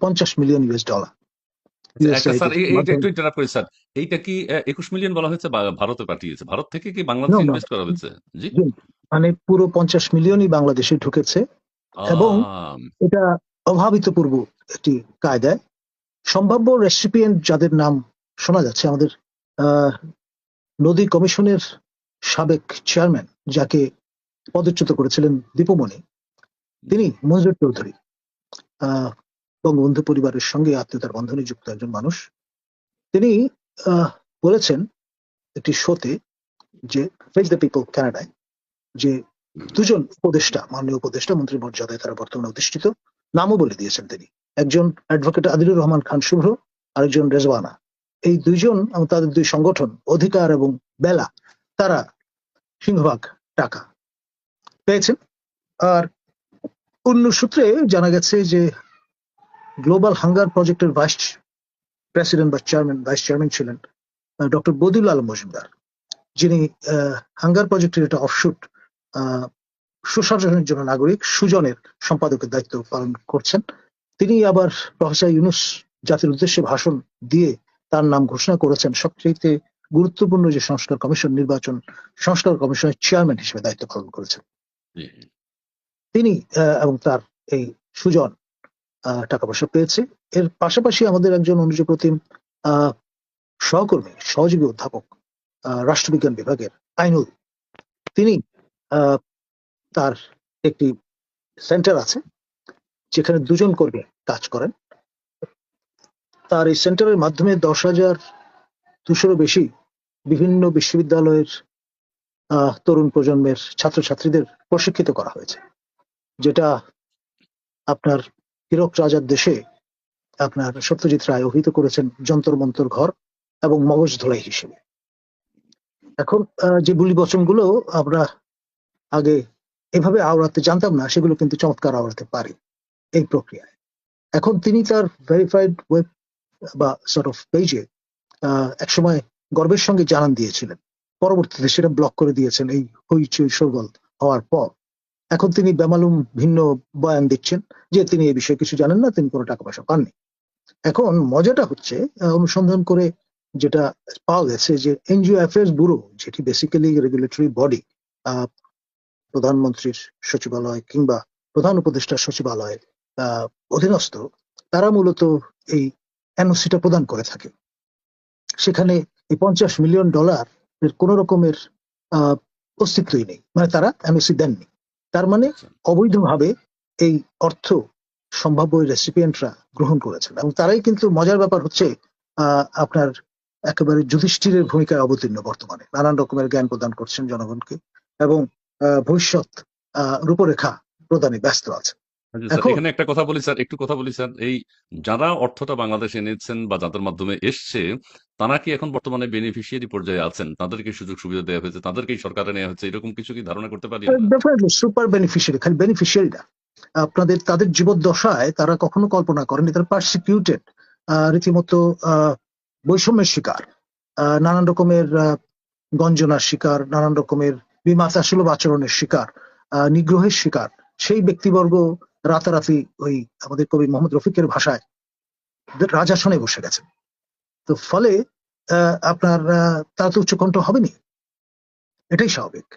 $50 million একটা sir ইউএসআইডির এইটা মাধ্যমে। একটু ইন্টারাপ্ট করি স্যার, এইটা কি 21 মিলিয়ন বলা হয়েছে বা ভারতে পাঠিয়েছে, ভারত থেকে কি বাংলাদেশে ইনভেস্ট করা হয়েছে? জি। জি, মানে পুরো 50 মিলিয়নই বাংলাদেশে ঢুকেছে এবং আম, এটা অভাবিতপূর্ব একটি কায়দায় সম্ভাব্য রেসিপিয়েন্ট যাদের নাম শোনা যাচ্ছে, আমাদের আহ, নদী কমিশনের সাবেক চেয়ারম্যান যাকে পদচ্যুত করেছিলেন দীপুমণি, তিনি মঞ্জুর চৌধুরী, আহ, বঙ্গবন্ধু পরিবারের সঙ্গে আত্মীয়তার বন্ধনে যুক্ত একজন মানুষ। তিনি আহ, বলেছেন একটি শোতে যে ফেস দ্য পিপল কানাডায় যে দুজন উপদেষ্টা, মাননীয় উপদেষ্টা মন্ত্রী মর্যাদায় তারা বর্তমানে অধিষ্ঠিত, নামও বলে দিয়েছেন তিনি, একজন অ্যাডভোকেট আদিলুর রহমান খান শুভ্র, আরেকজন রেজওয়ানা। এই দুইজন এবং তাদের দুই সংগঠন অধিকার এবং বেলা, তারা সিংহভাগ টাকা পেয়েছেন। আর অন্য সূত্রে জানা গেছে যে গ্লোবাল হাঙ্গার প্রজেক্টের ভাইস প্রেসিডেন্ট বা ভাইস চেয়ারম্যান ছিলেন ডক্টর বদিউল আলম মজুমদার, যিনি হাঙ্গার প্রজেক্টের একটা অফশুট সুশাসনের জন্য নাগরিক সুজনের সম্পাদকের দায়িত্ব পালন করছেন। তিনি আবার প্রফেসর ইউনূস জাতির উদ্দেশ্যে ভাষণ দিয়ে তার নাম ঘোষণা করেছেন সবচেয়ে গুরুত্বপূর্ণ যে সংস্কার কমিশন, নির্বাচন সংস্কার কমিশনের চেয়ারম্যান হিসেবে দায়িত্ব পালন করেছেন জি। তিনি। এবং তার এই সুজন টাকা পয়সা পেয়েছে। এর পাশাপাশি আমাদের একজন অনুজপ্রতিম সহকর্মী, সহযোগী অধ্যাপক রাষ্ট্রবিজ্ঞান বিভাগের আইনুল, তিনি তার একটি সেন্টার আছে যেখানে দুজন কর্মী কাজ করেন। তার এই সেন্টারের মাধ্যমে 10,200-ও বেশি বিভিন্ন বিশ্ববিদ্যালয়ের তরুণ প্রজন্মের ছাত্রছাত্রীদের প্রশিক্ষিত করা হয়েছে, যেটা আপনার হীরক রাজার দেশে আপনার সত্যজিৎ রায় অভিহিত করেছেন যন্তর মন্তর ঘর এবং মগজ ধোলাই হিসেবে। এখন যে বুলি বচনগুলো আমরা আগে এভাবে আওড়াতে জানতাম না, সেগুলো কিন্তু চমৎকার আওড়াতে পারি এই প্রক্রিয়ায়। এখন তিনি তার ভেরিফাইড ওয়েব বা সর্ট অফ পেজে একসময় গর্বের সঙ্গে জানান দিয়েছিলেন, পরবর্তীতে সেটা ব্লক করে দিয়েছেন এই হইচই শোরগোল হওয়ার পর। এখন তিনি বেমালুম ভিন্ন বয়ান দিচ্ছেন যে তিনি এই বিষয়ে কিছু জানেন না, তিনি কোনো টাকা পয়সা পাননি। এখন মজাটা হচ্ছে অনুসন্ধান করে যেটা পাওয়া গেছে যে এনজিও অ্যাফেয়ার্স ব্যুরো, যেটি বেসিক্যালি রেগুলেটরি বডি, প্রধানমন্ত্রীর সচিবালয় কিংবা প্রধান উপদেষ্টার সচিবালয়ের অধীনস্থ, তারা মূলত এই এনওসিটা প্রদান করে থাকে। সেখানে এই $50 মিলিয়ন এর কোন রকমের অস্তিত্বই নেই, মানে তারা এনওসি দেননি। তার মানে অবৈধভাবে এই অর্থ সম্ভাব্য রেসিপিয়েন্টরা গ্রহণ করেছেন, এবং তারাই কিন্তু মজার ব্যাপার হচ্ছে আপনার একেবারে যুধিষ্ঠিরের ভূমিকায় অবতীর্ণ, বর্তমানে নানান রকমের জ্ঞান প্রদান করছেন জনগণকে এবং ভবিষ্যৎ রূপরেখা প্রদানে ব্যস্ত আছে। এখন এখানে একটা কথা বলি স্যার, একটু কথা বলি স্যার, এই যারা অর্থটা বাংলাদেশে এনেছেন বা যাদের মাধ্যমে এসছে, তারা কি এখন বর্তমানে বেনিফিশিয়ারি পর্যায়ে আছেন? তাদেরকে সুযোগ সুবিধা দেওয়া হয়েছে, তাদেরকেই সরকারে নেওয়া হচ্ছে, এরকম কিছু কি ধারণা করতে পারি আমরা? ডেফিনেটলি সুপার বেনিফিশিয়ারি, খালি বেনিফিশিয়ারি না, তাদের জীবদ্দশায় তারা কখনো কল্পনা করেনি তারা পারসিকিউটেড, রীতিমতো বৈষম্যের শিকার, নানান রকমের গঞ্জনার শিকার, নানান রকমের বিমাতাসুলভ আচরণের শিকার, নিগ্রহের শিকার সেই ব্যক্তিবর্গ রাতারাতি ওই আমাদের কবি মোহাম্মদ রফিকের ভাষায় রাজাসনে বসে গেছেন। তো ফলে আপনার তারা তো উচ্চকণ্ঠ হবেনি, এটাই স্বাভাবিক।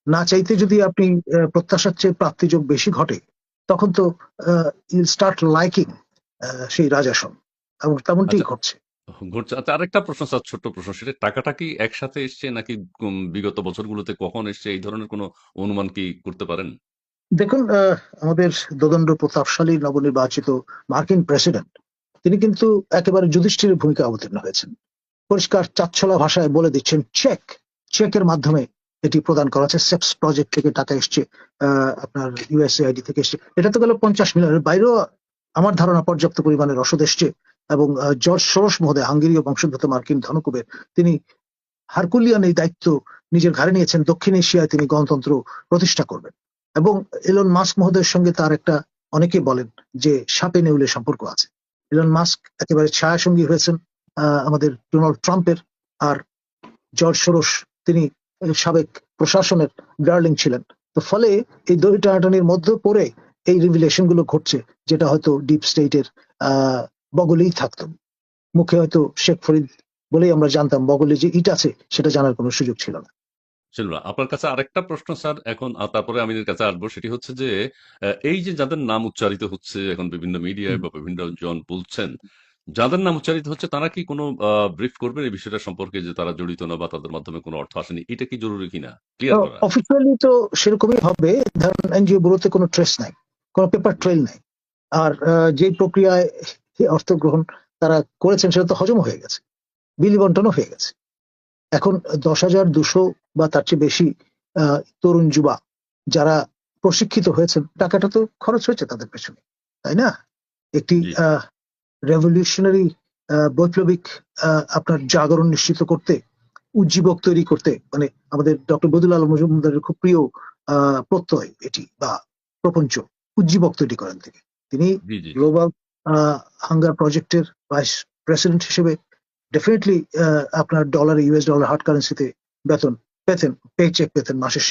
না চাইতে যদি আপনি প্রত্যাশার চেয়ে প্রাপ্তিযোগ বেশি ঘটে, তখন তো ইউল স্টার্ট লাইকিং সেই রাজাসন, এবং তেমনটি আচ্ছা, ঘটছে। ঘুরছে। আচ্ছা, আরেকটা প্রশ্ন স্যার, ছোট্ট প্রশ্ন, সেটা টাকাটা কি একসাথে এসছে নাকি বিগত বছরগুলোতে কখন এসছে, এই ধরনের কোনো অনুমান কি করতে পারেন? দেখুন, আমাদের দোদণ্ড প্রতাপশালী নবনির্বাচিত মার্কিন প্রেসিডেন্ট, তিনি কিন্তু একেবারে যুধিষ্ঠিরের ভূমিকা অবতীর্ণ হয়েছেন। পরিষ্কার চাচ্ছলা ভাষায় বলে দিচ্ছেন চেকের মাধ্যমে এটি প্রদান করা হচ্ছে, সেপস প্রজেক্ট থেকে টাকা এসছে, আপনার ইউএসএআইডি থেকে এসছে। এটা তো গেল 50 মিলিয়নের বাইরেও আমার ধারণা পর্যাপ্ত পরিমাণে রসদ এসছে। এবং জর্জ সোরস মহোদয়, হাঙ্গেরীয় বংশোদ্ভূত মার্কিন ধনকুবের, তিনি হারকুলিয়ান এই দায়িত্ব নিজের ঘাড়ে নিয়েছেন, দক্ষিণ এশিয়ায় তিনি গণতন্ত্র প্রতিষ্ঠা করবেন। এবং এলন মাস্ক মহোদয়ের সঙ্গে তার একটা, অনেকে বলেন যে সাপে নেউলে সম্পর্ক আছে। এলন মাস্ক একেবারে ছায়াসঙ্গী হয়েছেন আমাদের ডোনাল্ড ট্রাম্পের, আর জর্জ সোরস তিনি সাবেক প্রশাসনের ডার্লিং ছিলেন। তো ফলে এই দড়ি টানাটানির মধ্যে পড়ে এই রিভিলেশন গুলো ঘটছে, যেটা হয়তো ডিপ স্টেটের বগলেই থাকতো। মুখে হয়তো শেখ ফরিদ বলেই আমরা জানতাম, বগলে যে ইট আছে সেটা জানার কোনো সুযোগ ছিল না। ছিল না। আপনার কাছে আরেকটা প্রশ্ন স্যার, এখন তারপরে আমিনের কাছে আসবো, সেটি হচ্ছে যে এই যে যাদের নাম উচ্চারিত হচ্ছে এখন বিভিন্ন মিডিয়ায় হুম। বা বিভিন্ন জন বলছেন, যাদের নাম উচ্চারিত হচ্ছে তারা কি কোনো ব্রিফ করবেন এই বিষয়টা সম্পর্কে যে তারা জড়িত না বা তাদের মাধ্যমে কোনো অর্থ আসেনি, এটা কি জরুরি কিনা ক্লিয়ার করা? অফিসিয়ালি তো সেরকমই হবে। ধরেন এনজিও গুলোতে কোনো ট্রেস নাই, কোনো পেপার ট্রেল নাই। আর যে প্রক্রিয়ায় অর্থ গ্রহণ তারা করেছেন সেটা তো হজম হয়ে গেছে, বিলি বন্টনও হয়ে গেছে। এখন 10,200 বা তার চেয়ে বেশি তরুণ যুবা যারা প্রশিক্ষিত হয়েছেন, টাকাটা তো খরচ হয়েছে তাদের পেছনে, তাই না? একটি জি রেভলিউশনারি বৈপ্লবিক আপনার জাগরণ নিশ্চিত করতে, উজ্জীবক তৈরি করতে, মানে আমাদের ডক্টর বদিউল আলম মজুমদারের খুব প্রিয় প্রত্যয় এটি বা প্রপঞ্চ, উজ্জীবক তৈরি করেন তিনি। তিনি জি জি গ্লোবাল হাঙ্গার প্রজেক্টের ভাইস প্রেসিডেন্ট হিসেবে ডেফিনেটলি আপনার ডলার, ইউএস ডলার, হার্ড কারেন্সিতে বেতন পেতেন, পে চেক পেতেন মাসের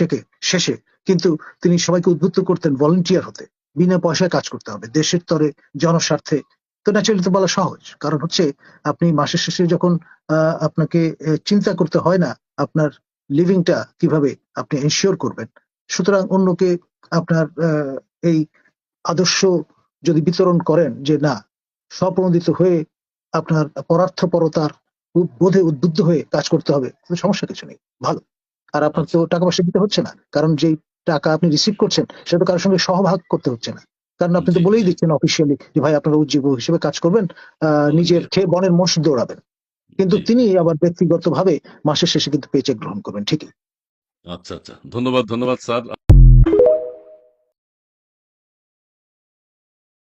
শেষে। কিন্তু তিনি সবাইকে উদ্বুদ্ধ করতেন ভলেন্টিয়ার হতে, বিনা পয়সায় কাজ করতে হবে দেশের তরে, জনস্বার্থে। তো ন্যাচারালি তো বলা সহজ, কারণ হচ্ছে আপনি মাসের শেষে যখন আপনাকে চিন্তা করতে হয় না আপনার লিভিংটা কিভাবে আপনি এনশিওর করবেন, সুতরাং অন্যকে আপনার এই আদর্শ যদি বিতরণ করেন যে না, স্বপ্রণোদিত হয়ে আপনার পরার্থপরতার বোধে উদ্বুদ্ধ হয়ে কাজ করতে হবে, তাতে সমস্যা কিছু নেই, ভালো। আর আপনার তো আচ্ছা টাকা পয়সা দিতে হচ্ছে না, কারণ যেই টাকা আপনি রিসিভ করছেন সেটা তো কারোর সঙ্গে সহভাগ করতে হচ্ছে না, কারণ আপনি তো জি বলেই জি দিচ্ছেন অফিসিয়ালি যে ভাই আপনারা উজ্জীবক হিসেবে কাজ করবেন, নিজের ভলান্টিয়ার খেয়ে বনের মোষ দৌড়াবেন। কিন্তু জি তিনি আবার ব্যক্তিগতভাবে মাসের শেষে কিন্তু পেচেক গ্রহণ করবেন ঠিকই। আচ্ছা আচ্ছা ধন্যবাদ ধন্যবাদ স্যার